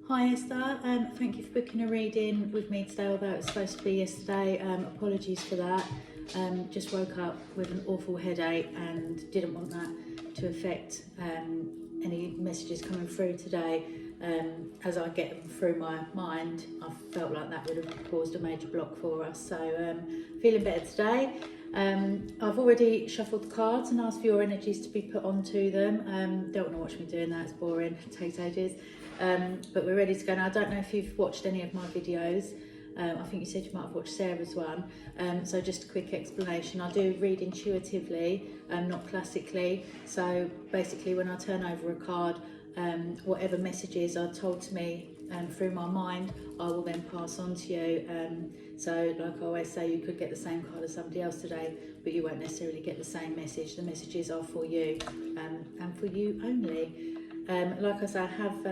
Hi Esther, thank you for booking a reading with me today, although it was supposed to be yesterday. Apologies for that. Just woke up with an awful headache and didn't want that to affect any messages coming through today. As I get them through my mind, I felt like that would have caused a major block for us. So feeling better today. I've already shuffled the cards and asked for your energies to be put onto them. Don't want to watch me doing that, it's boring, it takes ages. But we're ready to go now. I don't know if you've watched any of my videos. I think you said you might have watched Sarah's one. So just a quick explanation. I do read intuitively, not classically. So basically when I turn over a card, whatever messages are told to me through my mind, I will then pass on to you. So like I always say, you could get the same card as somebody else today, but you won't necessarily get the same message. The messages are for you and for you only. Like I say, I have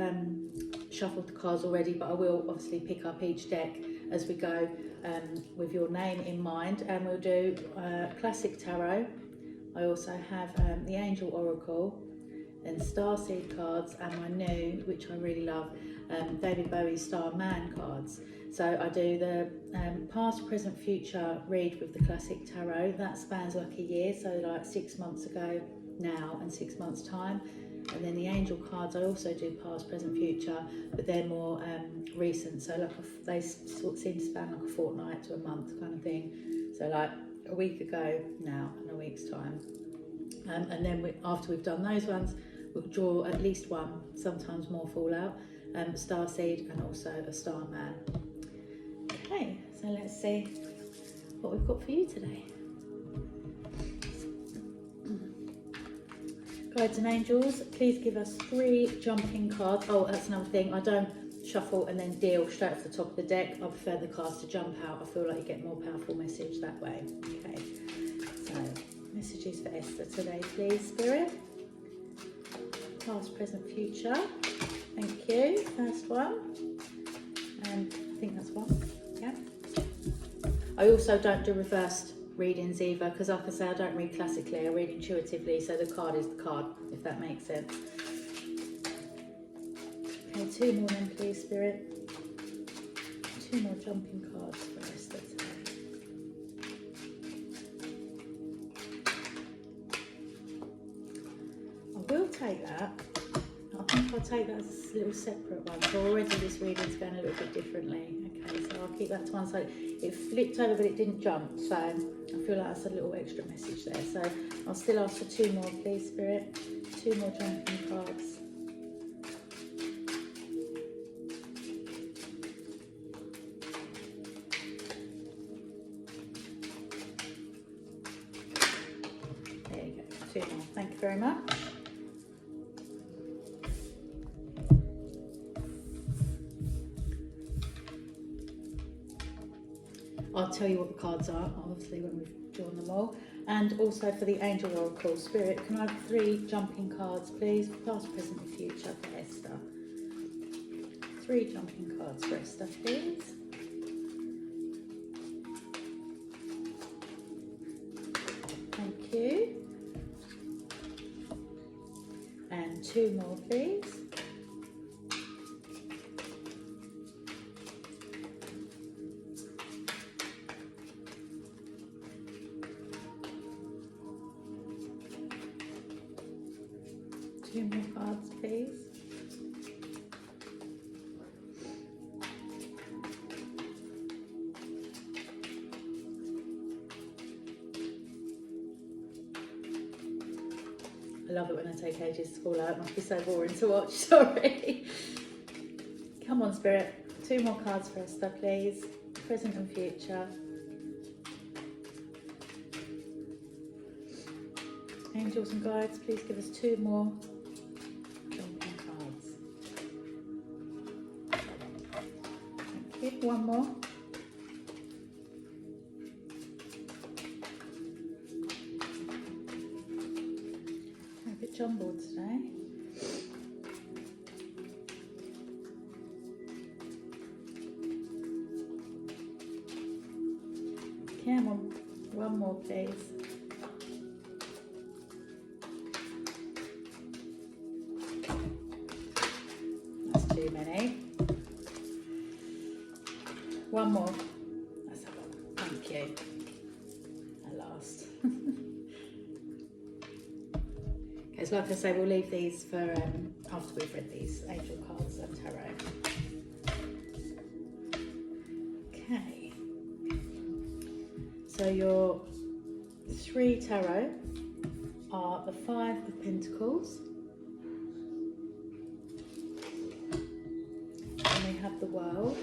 shuffled the cards already, but I will obviously pick up each deck as we go with your name in mind, and we'll do classic tarot. I also have the Angel Oracle, then Starseed cards, and my new, which I really love, David Bowie Star Man cards. So I do the past, present, future read with the classic tarot. That spans like a year, so like 6 months ago now and 6 months time. And then the angel cards, I also do past, present, future, but they're more recent. So like they sort of seem to span like a fortnight to a month kind of thing. So like a week ago now and a week's time. And then after we've done those ones, we'll draw at least one, sometimes more fall out, a star seed and also a star man. Okay, so let's see what we've got for you today. Guides and angels, please give us 3 jumping cards. Oh, that's another thing. I don't shuffle and then deal straight off the top of the deck. I prefer the cards to jump out. I feel like you get more powerful message that way. Okay, so messages for Esther today, please, Spirit. Past, present, future. Thank you. First one. And I think that's one. Yeah. I also don't do reversed readings either, because like I say, I don't read classically, I read intuitively, so the card is the card, if that makes sense. Okay, 2 more then please, Spirit. 2 more jumping cards for Esther today. I will take that. I think I'll take that as a little separate one. So already this reading's going a little bit differently. Okay, so I'll keep that to one side. It flipped over but it didn't jump, so I feel like that's a little extra message there. So I'll still ask for 2 more, please, Spirit. 2 more jumping cards. There you go, 2 more. Thank you very much. I'll tell you what the cards are, obviously, when we've drawn them all. And also for the Angel Oracle, Spirit, can I have 3 jumping cards, please? Past, present, and future for Esther. 3 jumping cards for Esther, please. Thank you. And 2 more, please. Two more cards, please. I love it when I take ages to fall out. It must be so boring to watch, sorry. Come on, Spirit. 2 more cards for Esther, please. Present and future. Angels and guides, please give us 2 more jumping cards. Thank you. 1 more. I'm a bit jumbled today. Come on, 1 more, please. That's too many. one more. Let's have one. Thank you. At last. Okay, so like I say, we'll leave these for after we've read these angel cards and tarot. Okay. So your 3 tarot are the 5 of Pentacles. And we have the World.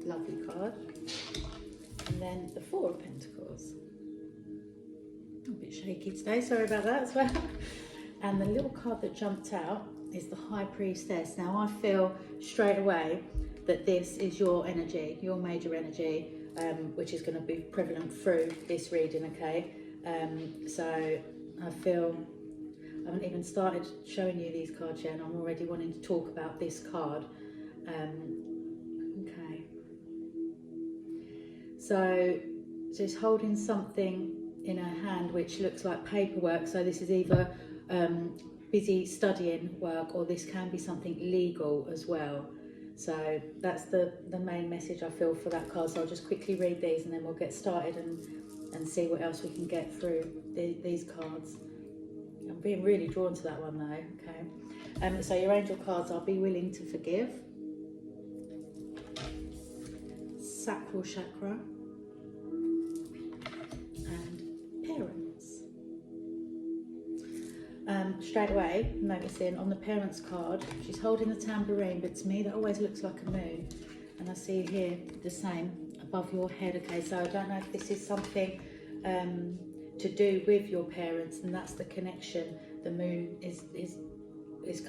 Lovely card. And then the 4 of Pentacles. I'm a bit shaky today, sorry about that as well. And the little card that jumped out is the High Priestess. Now I feel straight away that this is your energy, your major energy, which is going to be prevalent through this reading, okay? So I feel, I haven't even started showing you these cards yet and I'm already wanting to talk about this card. Okay. So she's holding something in her hand which looks like paperwork. So this is either busy studying work or this can be something legal as well. So that's the main message I feel for that card. So I'll just quickly read these and then we'll get started and see what else we can get through these cards. I'm being really drawn to that one though, okay. So your angel cards are be willing to forgive, sacral chakra, and parents. Straight away, noticing on the parents card, she's holding the tambourine, but to me that always looks like a moon. And I see here the same above your head, okay, so I don't know if this is something to do with your parents, and that's the connection. The moon is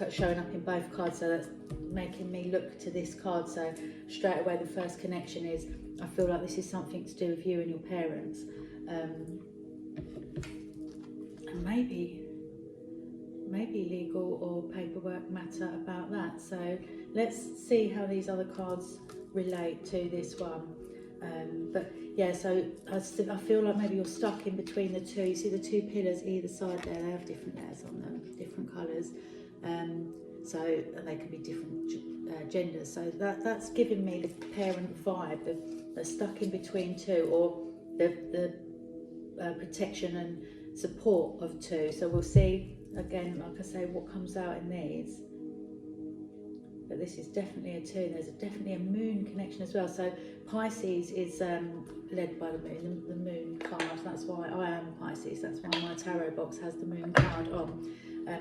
showing up in both cards, so that's making me look to this card. So straight away the first connection is, I feel like this is something to do with you and your parents. And maybe legal or paperwork matter about that. So let's see how these other cards relate to this one. But yeah, so I feel like maybe you're stuck in between the two. You see the 2 pillars either side there, they have different layers on them, different colours. So they can be different genders. So that's giving me the parent vibe, the stuck in between 2, or the protection and support of 2. So we'll see again, like I say, what comes out in these. But this is definitely a 2. There's definitely a moon connection as well. So Pisces is led by the moon card. That's why I am Pisces. That's why my tarot box has the moon card on.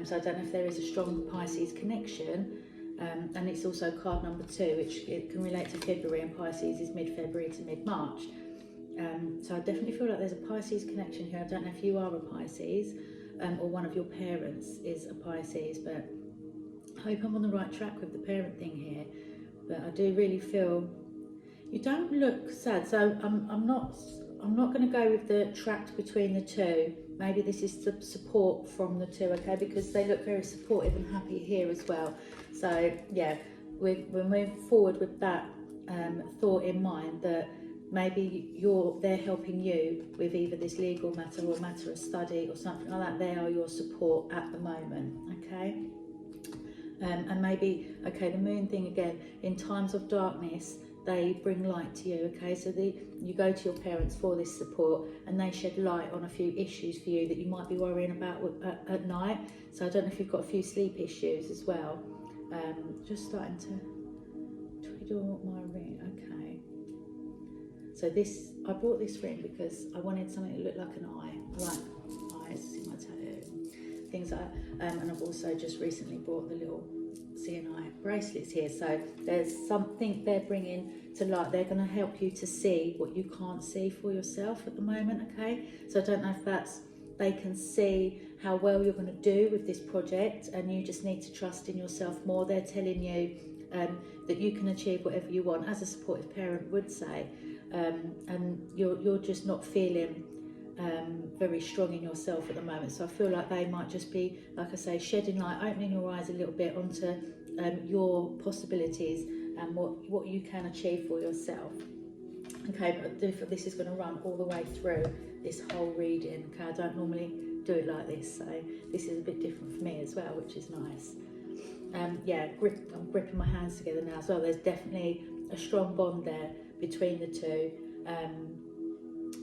So I don't know if there is a strong Pisces connection. And it's also card number 2, which it can relate to February, and Pisces is mid-February to mid-March. So I definitely feel like there's a Pisces connection here. I don't know if you are a Pisces or one of your parents is a Pisces, but I hope I'm on the right track with the parent thing here. But I do really feel you don't look sad. So I'm not going to go with the trapped between the 2. Maybe this is the support from the 2, okay, because they look very supportive and happy here as well. So yeah, we're moving forward with that thought in mind, that maybe they're helping you with either this legal matter or matter of study or something like that. They are your support at the moment, okay. And maybe, okay, the moon thing again, in times of darkness, they bring light to you, okay? So you go to your parents for this support and they shed light on a few issues for you that you might be worrying about at night. So I don't know if you've got a few sleep issues as well. Just starting to twiddle my ring, okay. So I bought this ring because I wanted something that looked like an eye. I like eyes in my tattoo, things like that. And I've also just recently bought the little CNI bracelets here. So there's something they're bringing to light. They're going to help you to see what you can't see for yourself at the moment, okay? So I don't know if they can see how well you're going to do with this project, and you just need to trust in yourself more. They're telling you that you can achieve whatever you want, as a supportive parent would say, and you're just not feeling very strong in yourself at the moment. So I feel like they might just be, like I say, shedding light, opening your eyes a little bit onto your possibilities and what you can achieve for yourself. Okay, but this is going to run all the way through this whole reading. Okay, I don't normally do it like this, so this is a bit different for me as well, which is nice. Yeah, I'm gripping my hands together now as well. There's definitely a strong bond there between the two.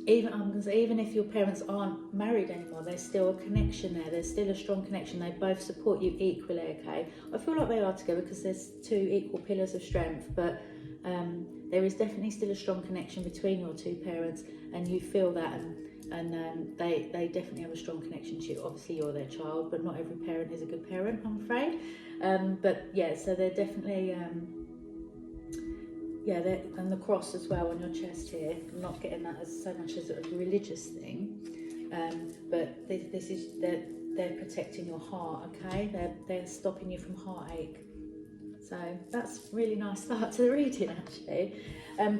Even if your parents aren't married anymore, there's still a connection there. There's still a strong connection. They both support you equally, okay? I feel like they are together because there's two equal pillars of strength, but there is definitely still a strong connection between your two parents, and you feel that, and they definitely have a strong connection to you. Obviously, you're their child, but not every parent is a good parent, I'm afraid. But yeah, so they're definitely... and the cross as well on your chest here. I'm not getting that as so much as a religious thing, but this is they're protecting your heart. Okay, they're stopping you from heartache. So that's a really nice start to the reading, actually.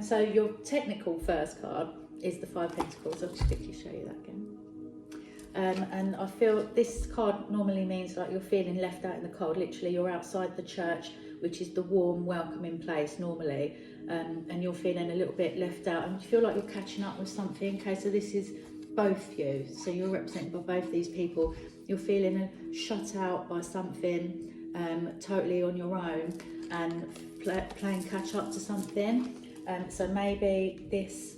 So your technical first card is the Five Pentacles. I'll just quickly show you that again. And I feel this card normally means like you're feeling left out in the cold. Literally, you're outside the church, which is the warm, welcoming place normally, and you're feeling a little bit left out, and you feel like you're catching up with something. Okay, so this is both you. So you're represented by both these people. You're feeling shut out by something, totally on your own, and playing catch up to something. So maybe this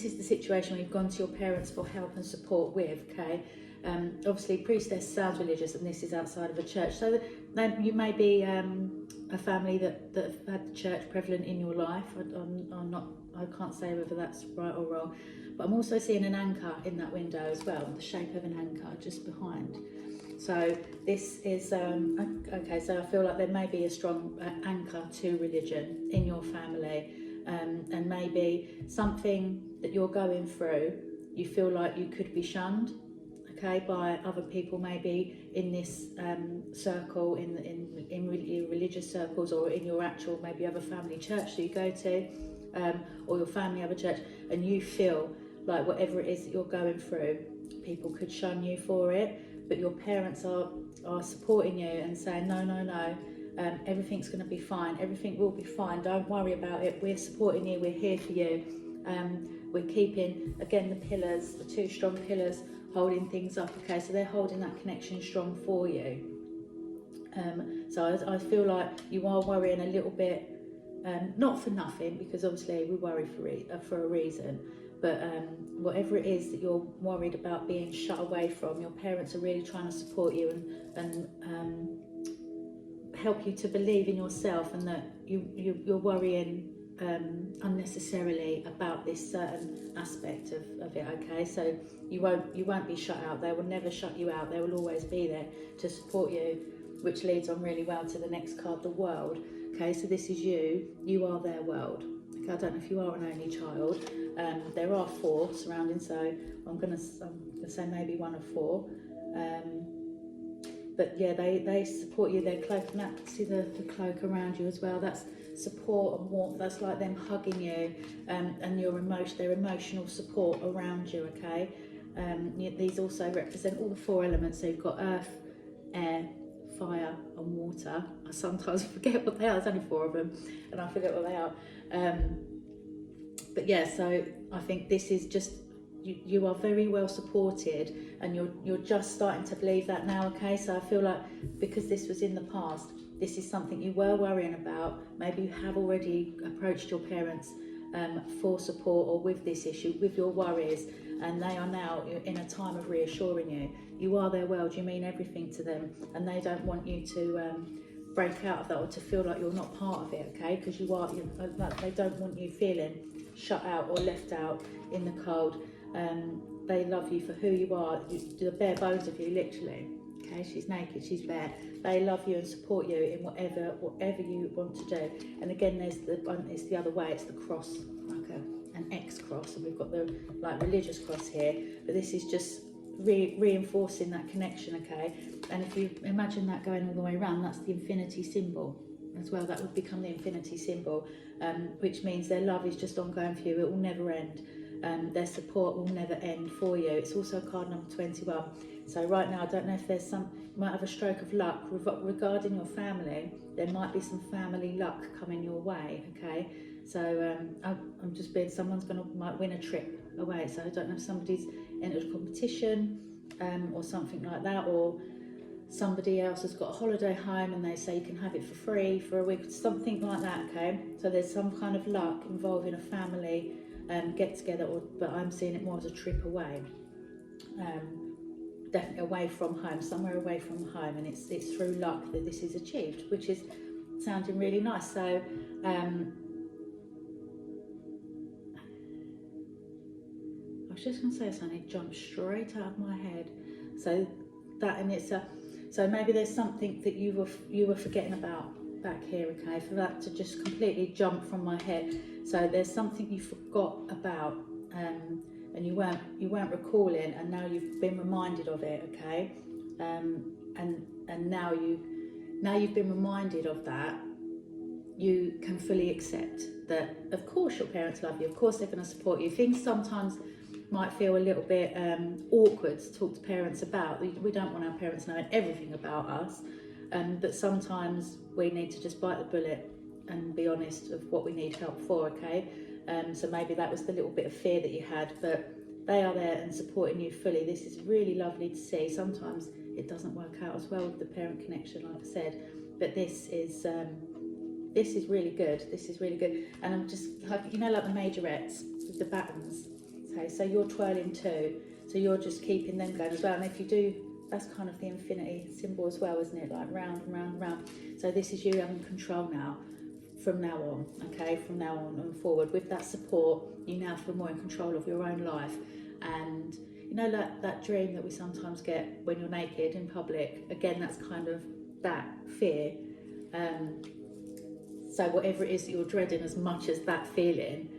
is the situation where you've gone to your parents for help and support with, okay? Obviously, priestess sounds religious, and this is outside of a church. So then you may be a family that have had the church prevalent in your life. I can't say whether that's right or wrong, but I'm also seeing an anchor in that window as well, the shape of an anchor just behind. So this is, okay, so I feel like there may be a strong anchor to religion in your family, and maybe something that you're going through, you feel like you could be shunned, okay, by other people, maybe in this circle, in religious circles, or in your actual, maybe you have a family church that you go to, or your family have a church, and you feel like whatever it is that you're going through, people could shun you for it, but your parents are supporting you and saying, no, everything's going to be fine, everything will be fine, don't worry about it, we're supporting you, we're here for you. We're keeping, again, the pillars, the two strong pillars, holding things up, okay, so they're holding that connection strong for you. So I feel like you are worrying a little bit, not for nothing, because obviously we worry for a reason, but whatever it is that you're worried about being shut away from, your parents are really trying to support you and help you to believe in yourself, and that you're worrying unnecessarily about this certain aspect of it, okay? So you won't be shut out. They will never shut you out. They will always be there to support you, which leads on really well to the next card, the World. Okay, so this is you are their world. Okay, I don't know if you are an only child. There are 4 surrounding, so I'm gonna say maybe 1 of 4. But yeah, they support you. They're cloak, and see the cloak around you as well. That's support and warmth. That's like them hugging you, and their emotional support around you, okay? These also represent all the 4 elements. So you've got earth, air, fire and water. I sometimes forget what they are. There's only 4 of them and I forget what they are. But yeah, so I think this is just, you are very well supported, and you're just starting to believe that now, okay? So I feel like because this was in the past, this is something you were worrying about. Maybe you have already approached your parents for support, or with this issue, with your worries, and they are now in a time of reassuring you. You are their world, you mean everything to them, and they don't want you to break out of that, or to feel like you're not part of it, okay? Because they don't want you feeling shut out or left out in the cold. They love you for who you are, the bare bones of you, literally. Okay, she's naked, she's bare. They love you and support you in whatever you want to do. And again, it's the other way. It's the cross, like an X cross, and we've got the religious cross here. But this is just reinforcing that connection, okay? And if you imagine that going all the way around, that's the infinity symbol as well. That would become the infinity symbol, which means their love is just ongoing for you. It will never end. Their support will never end for you. It's also card number 21. So right now, I don't know if there's you might have a stroke of luck regarding your family. There might be some family luck coming your way, okay? So I'm just being, might win a trip away. So I don't know if somebody's entered a competition or something like that, or somebody else has got a holiday home and they say you can have it for free for a week, something like that, okay? So there's some kind of luck involving a family get together, but I'm seeing it more as a trip away. Definitely away from home, somewhere away from home, and it's through luck that this is achieved, which is sounding really nice. So I was just going to say something, it jumped straight out of my head. So that in itself, so maybe there's something that you were forgetting about back here, okay? For that to just completely jump from my head. So there's something you forgot about, and you weren't recalling, and now you've been reminded of it, okay? And now you've been reminded of that. You can fully accept that, of course, your parents love you. Of course, they're going to support you. Things sometimes might feel a little bit awkward to talk to parents about. We don't want our parents knowing everything about us, but sometimes we need to just bite the bullet and be honest of what we need help for, okay? So maybe that was the little bit of fear that you had, but they are there and supporting you fully. This is really lovely to see. Sometimes it doesn't work out as well with the parent connection, like I said, but this is really good. This is really good. And I'm just like, you know, like the majorettes with the battens. Okay, so you're twirling too, so you're just keeping them going as well. And if you do, that's kind of the infinity symbol as well, isn't it? Like round and round and round. So this is you having control now, from now on, okay? From now on and forward, with that support, you now feel more in control of your own life. And you know, like that dream that we sometimes get when you're naked in public, again, that's kind of that fear. So whatever it is that you're dreading, as much as that feeling,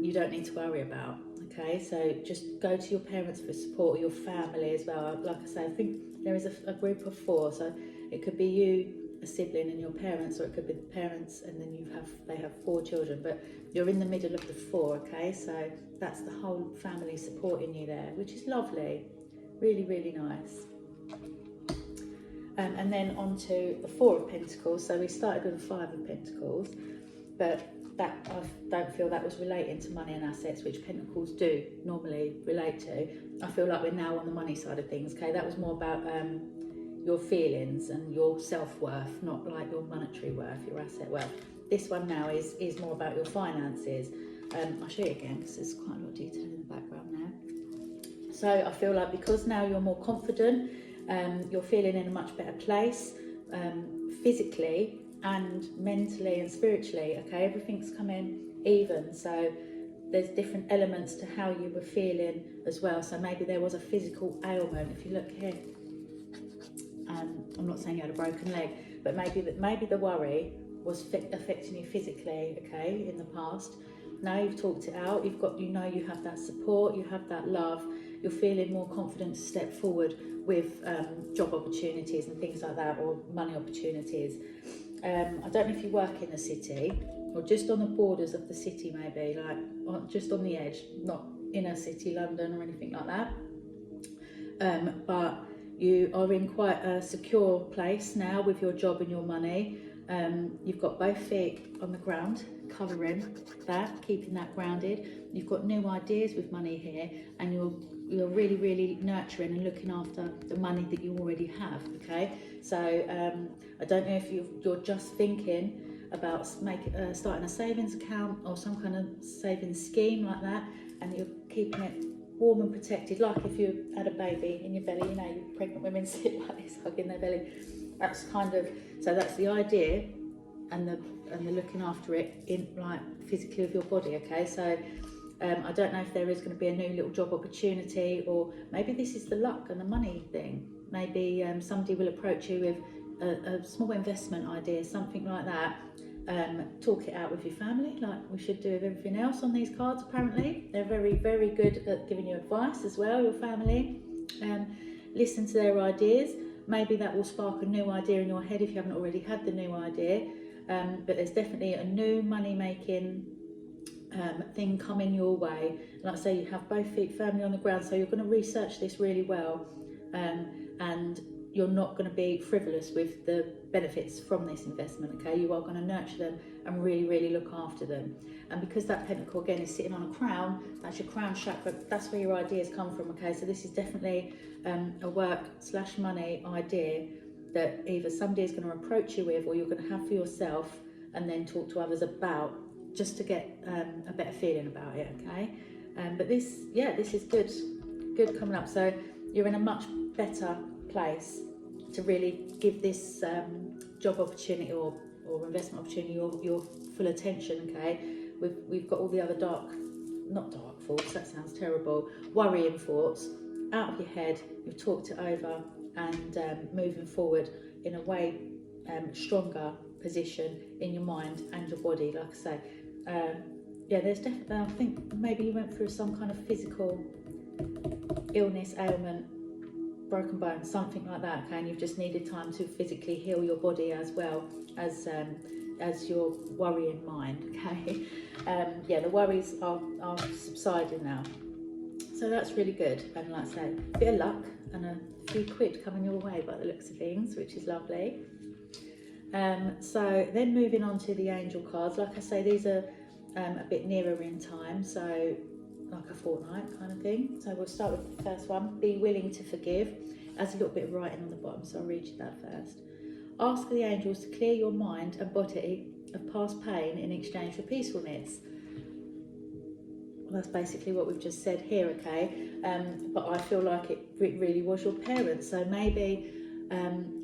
you don't need to worry about, okay? So just go to your parents for support, or your family as well. Like I say, I think there is a group of 4, so it could be you, a sibling, and your parents, or it could be the parents and then they have 4 children, but you're in the middle of the 4, okay? So that's the whole family supporting you there, which is lovely, really, really nice. And then on to the 4 of Pentacles. So we started with the 5 of Pentacles, but that I don't feel that was relating to money and assets, which Pentacles do normally relate to. I feel like we're now on the money side of things, okay? That was more about your feelings and your self-worth, not like your monetary worth, your asset worth. This one now is more about your finances. I'll show you again because there's quite a lot of detail in the background there. So I feel like because now you're more confident, you're feeling in a much better place, physically and mentally and spiritually, okay? Everything's coming even, so there's different elements to how you were feeling as well. So maybe there was a physical ailment. If you look here, I'm not saying you had a broken leg, but maybe the worry was affecting you physically, okay, in the past. Now you've talked it out, you have that support, you have that love, you're feeling more confident to step forward with job opportunities and things like that, or money opportunities. I don't know if you work in the city or just on the borders of the city, maybe, like just on the edge, not inner city London or anything like that. But you are in quite a secure place now with your job and your money. You've got both feet on the ground, covering that, keeping that grounded. You've got new ideas with money here, and you're really, really nurturing and looking after the money that you already have, okay? So I don't know if you're just thinking about starting a savings account or some kind of savings scheme like that, and you're keeping it warm and protected, like if you had a baby in your belly, you know, you pregnant women sit like this, hugging their belly. That's kind of, so that's the idea, and the looking after it in, like, physically with your body, okay? So I don't know if there is going to be a new little job opportunity, or maybe this is the luck and the money thing. Maybe somebody will approach you with a small investment idea, something like that. Talk it out with your family, like we should do with everything else on these cards. Apparently they're very, very good at giving you advice as well, your family. Listen to their ideas. Maybe that will spark a new idea in your head if you haven't already had the new idea. But there's definitely a new money making thing coming your way. Like I say, you have both feet firmly on the ground, so you're going to research this really well, and you're not going to be frivolous with the benefits from this investment, okay? You are going to nurture them and really, really look after them. And because that pentacle again is sitting on a crown, that's your crown chakra, that's where your ideas come from, okay? So this is definitely a work/money idea that either somebody is going to approach you with, or you're going to have for yourself and then talk to others about, just to get a better feeling about it, okay? But this is good coming up. So you're in a much better place to really give this job opportunity or investment opportunity your full attention, okay? We've got all the other not dark thoughts, that sounds terrible, worrying thoughts out of your head. You've talked it over and moving forward in a way stronger position in your mind and your body, like I say. There's definitely, I think maybe you went through some kind of physical illness, ailment, broken bone, something like that, okay? And you've just needed time to physically heal your body as well as your worrying mind, okay? The worries are subsiding now, so that's really good. And like I say, a bit of luck and a few quid coming your way by the looks of things, which is lovely. So then moving on to the angel cards, like I say, these are a bit nearer in time, so like a fortnight kind of thing. So we'll start with the first one, be willing to forgive. There's a little bit of writing on the bottom, so I'll read you that first. Ask the angels to clear your mind and body of past pain in exchange for peacefulness. Well, that's basically what we've just said here, okay? But I feel like it really was your parents, so maybe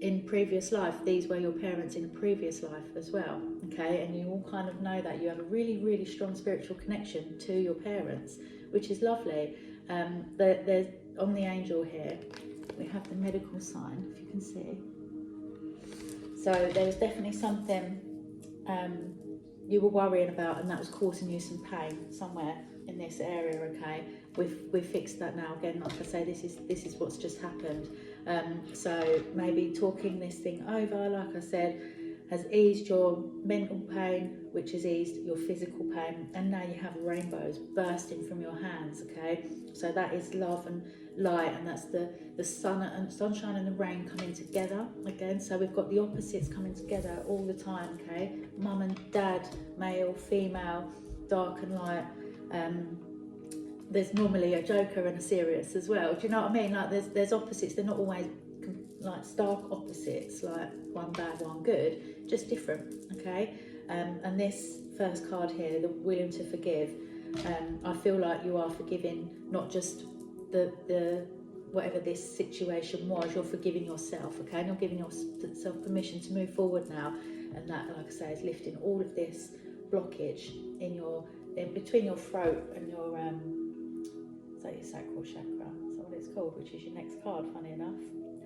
in previous life, these were your parents in a previous life as well, okay? And you all kind of know that you have a really, really strong spiritual connection to your parents, which is lovely. There's on the angel here, we have the medical sign, if you can see. So there was definitely something you were worrying about, and that was causing you some pain somewhere in this area, okay? We've fixed that now. Again, like I say, this is what's just happened. So maybe talking this thing over, like I said, has eased your mental pain, which has eased your physical pain, and now you have rainbows bursting from your hands, okay? So that is love and light, and that's the sun and sunshine and the rain coming together again. So we've got the opposites coming together all the time, okay? Mum and dad, male, female, dark and light. There's normally a joker and a serious as well. Do you know what I mean? Like there's opposites. They're not always like stark opposites, like one bad, one good, just different, okay? And this first card here, the willing to forgive, I feel like you are forgiving not just the whatever this situation was, you're forgiving yourself, okay? And you're giving yourself permission to move forward now, and that, like I say, is lifting all of this blockage in between your throat and your your sacral chakra. That's what it's called, which is your next card, funny enough.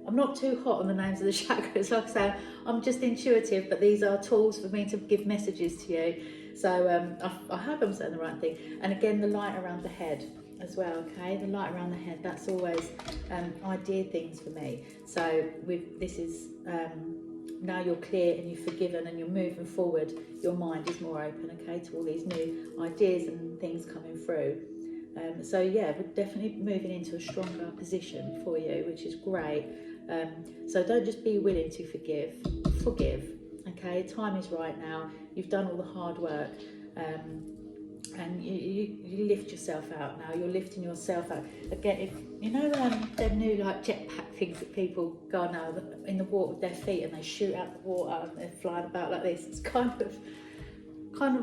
I'm not too hot on the names of the chakras, like I say, I'm just intuitive, but these are tools for me to give messages to you. So I hope I'm saying the right thing. And again, the light around the head as well, okay? The light around the head, that's always idea things for me. So this is now you're clear and you're forgiven and you're moving forward, your mind is more open, okay, to all these new ideas and things coming through. So yeah, we're definitely moving into a stronger position for you, which is great. So don't just be willing to forgive, okay? Time is right now. You've done all the hard work, and you lift yourself out now. You're lifting yourself out. Again, if you know them new like jetpack things that people go now in the water with their feet and they shoot out the water and they're flying about like this. It's kind of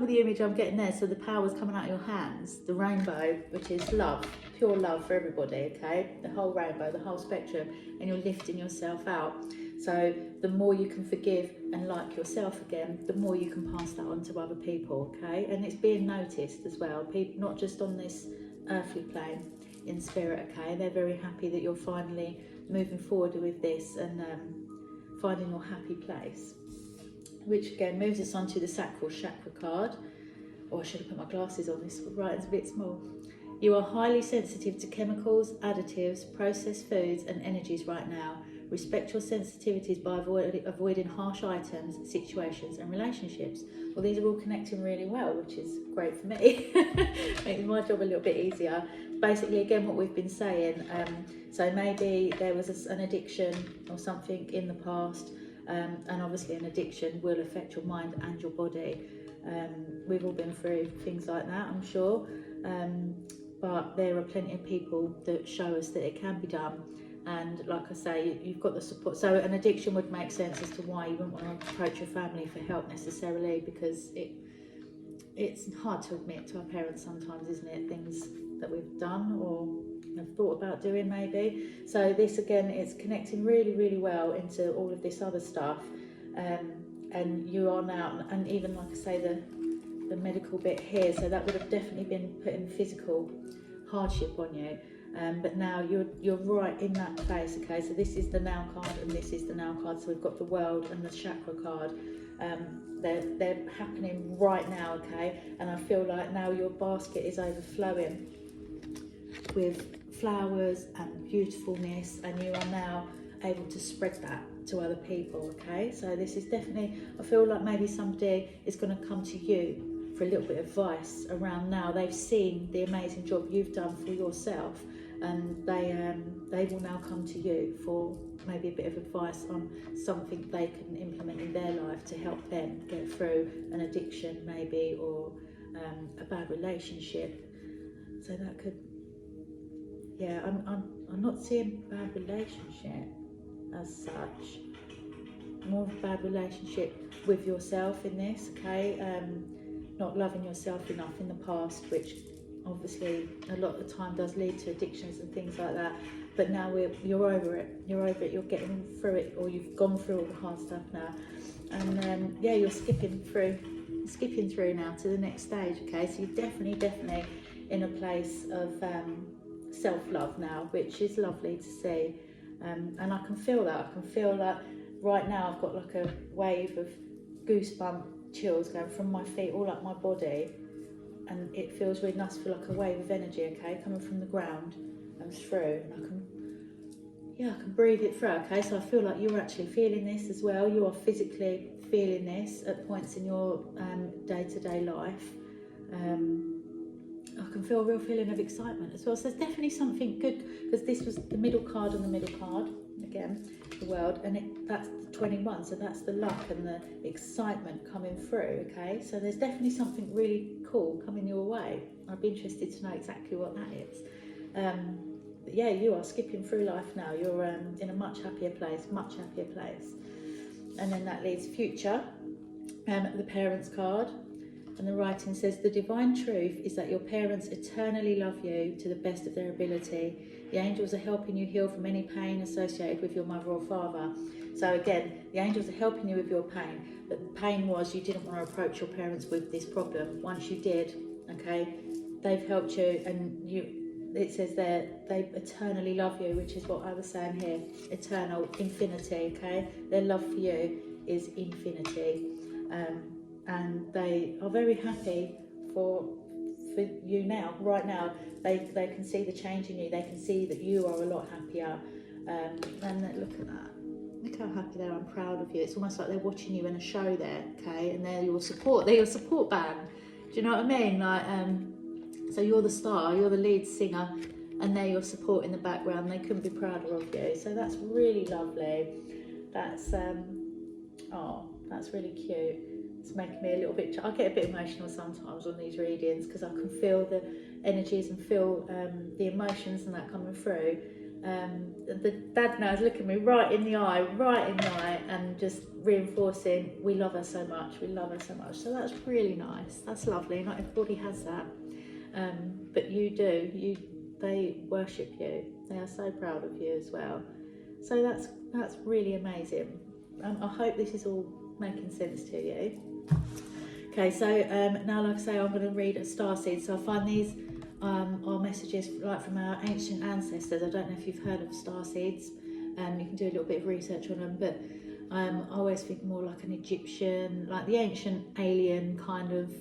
the image I'm getting there. So the power's coming out of your hands, the rainbow, which is love, pure love for everybody, okay? The whole rainbow, the whole spectrum, and you're lifting yourself out. So the more you can forgive and like yourself again, the more you can pass that on to other people, okay? And it's being noticed as well, people not just on this earthly plane, in spirit, okay? They're very happy that you're finally moving forward with this and finding your happy place. Which again moves us on to the sacral chakra card. Oh, I should have put my glasses on, this writing's a bit small. You are highly sensitive to chemicals, additives, processed foods and energies right now. Respect your sensitivities by avoiding harsh items, situations and relationships. Well, these are all connecting really well, which is great for me. Makes my job a little bit easier. Basically, again, what we've been saying, so maybe there was an addiction or something in the past, and obviously an addiction will affect your mind and your body. We've all been through things like that, I'm sure, but there are plenty of people that show us that it can be done. And like I say, you've got the support. So an addiction would make sense as to why you wouldn't want to approach your family for help necessarily, because it's hard to admit to our parents sometimes, isn't it? Things that we've done or have thought about doing maybe. So this again, it's connecting really, really well into all of this other stuff. And you are now, and even like I say, the medical bit here, so that would have definitely been putting physical hardship on you. But now you're right in that place, okay? So this is the now card and this is the now card. So we've got the world and the chakra card. They're happening right now, okay? And I feel like now your basket is overflowing with flowers and beautifulness, and you are now able to spread that to other people, okay? So this is definitely, I feel like maybe somebody is going to come to you for a little bit of advice around now. They've seen the amazing job you've done for yourself, and they will now come to you for maybe a bit of advice on something they can implement in their life to help them get through an addiction maybe, or a bad relationship. So that could, yeah, I'm not seeing bad relationship as such, more of a bad relationship with yourself in this, okay? Not loving yourself enough in the past, which obviously a lot of the time does lead to addictions and things like that. But now you're over it, you're getting through it, or you've gone through all the hard stuff now, and yeah, you're skipping through now to the next stage, okay? So you're definitely in a place of self-love now, which is lovely to see. And I can feel that right now. I've got like a wave of goosebump chills going from my feet all up my body, and it feels really nice. I feel like a wave of energy, okay, coming from the ground and through, and I can breathe it through, okay? So I feel like you're actually feeling this as well. You are physically feeling this at points in your day-to-day life. I can feel a real feeling of excitement as well. So there's definitely something good, because this was the middle card and the middle card, again, the world, and that's the 21, so that's the luck and the excitement coming through, okay? So there's definitely something really cool coming your way. I'd be interested to know exactly what that is. But yeah, you are skipping through life now. You're in a much happier place. And then that leads future, the parents card. And the writing says, the divine truth is that your parents eternally love you to the best of their ability. The angels are helping you heal from any pain associated with your mother or father. So again, the angels are helping you with your pain, but the pain was you didn't want to approach your parents with this problem. Once you did, okay, they've helped you, and it says there, they eternally love you, which is what I was saying here, eternal, infinity, okay? Their love for you is infinity. And they are very happy for you now, right now. They can see the change in you. They can see that you are a lot happier. And look at that. Look how happy they are. I'm proud of you. It's almost like they're watching you in a show there, okay? And they're your support. They're your support band. Do you know what I mean? Like, so you're the star, you're the lead singer, and they're your support in the background. They couldn't be prouder of you. So that's really lovely. That's really cute. It's making me a little bit, I get a bit emotional sometimes on these readings, because I can feel the energies and feel the emotions and that coming through. The dad now is looking me right in the eye, and just reinforcing, we love her so much. So that's really nice. That's lovely. Not everybody has that, but you do. They worship you. They are so proud of you as well. So that's really amazing. I hope this is all making sense to you. Okay, so now, like I say, I'm going to read a star seed. So I find these are messages like from our ancient ancestors. I don't know if you've heard of star seeds. You can do a little bit of research on them, but I always think more like an Egyptian, like the ancient alien kind of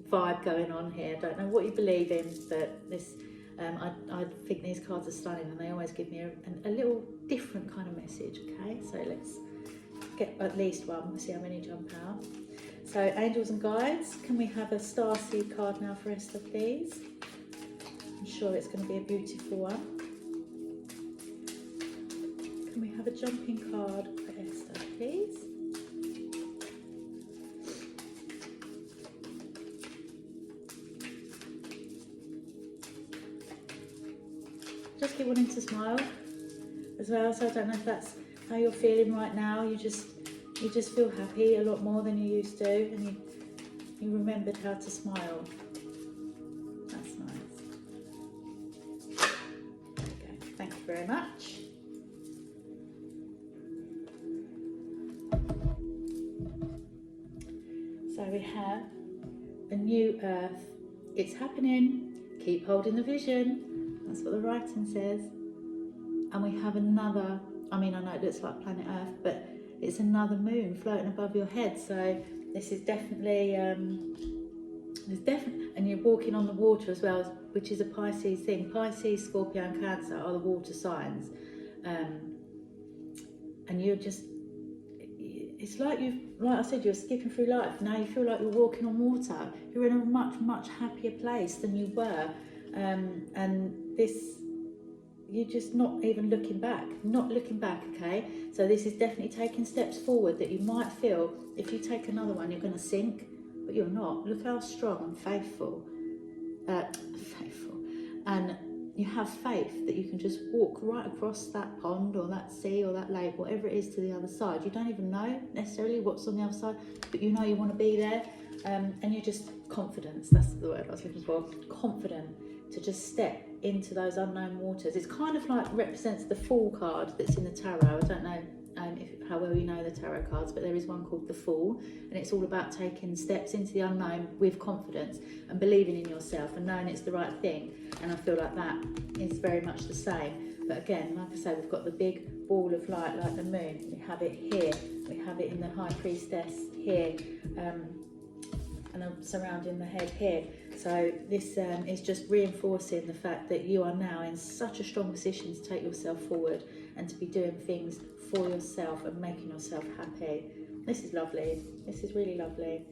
vibe going on here. I don't know what you believe in, but this I think these cards are stunning, and they always give me a little different kind of message. Okay, so let's get at least one. We'll see how many jump out. So angels and guides, can we have a starseed card now for Esther, please? I'm sure it's going to be a beautiful one. Can we have a jumping card for Esther, please? Just keep wanting to smile as well. So I don't know if that's how you're feeling right now. You just feel happy a lot more than you used to, and you remembered how to smile. That's nice. Okay, thank you very much. So we have a new earth. It's happening. Keep holding the vision. That's what the writing says. And we have another, I mean, I know it looks like planet Earth, but it's another moon floating above your head. So this is definitely, and you're walking on the water as well, which is a Pisces thing. Pisces, Scorpio and Cancer are the water signs. And you're just, it's like like I said, you're skipping through life. Now you feel like you're walking on water. You're in a much, much happier place than you were. And this, you're just not even looking back, okay? So this is definitely taking steps forward that you might feel, if you take another one, you're going to sink, but you're not. Look how strong and faithful, and you have faith that you can just walk right across that pond or that sea or that lake, whatever it is, to the other side. You don't even know necessarily what's on the other side, but you know you want to be there, and you're just confidence, that's the word I was looking for, confident to just step into those unknown waters. It's kind of like represents the Fool card that's in the tarot. I don't know how well you know the tarot cards, but there is one called the Fool, and it's all about taking steps into the unknown with confidence and believing in yourself and knowing it's the right thing. And I feel like that is very much the same. But again, like I say, we've got the big ball of light like the moon. We have it here. We have it in the High Priestess here, and surrounding the head here. So this is just reinforcing the fact that you are now in such a strong position to take yourself forward and to be doing things for yourself and making yourself happy. This is lovely. This is really lovely.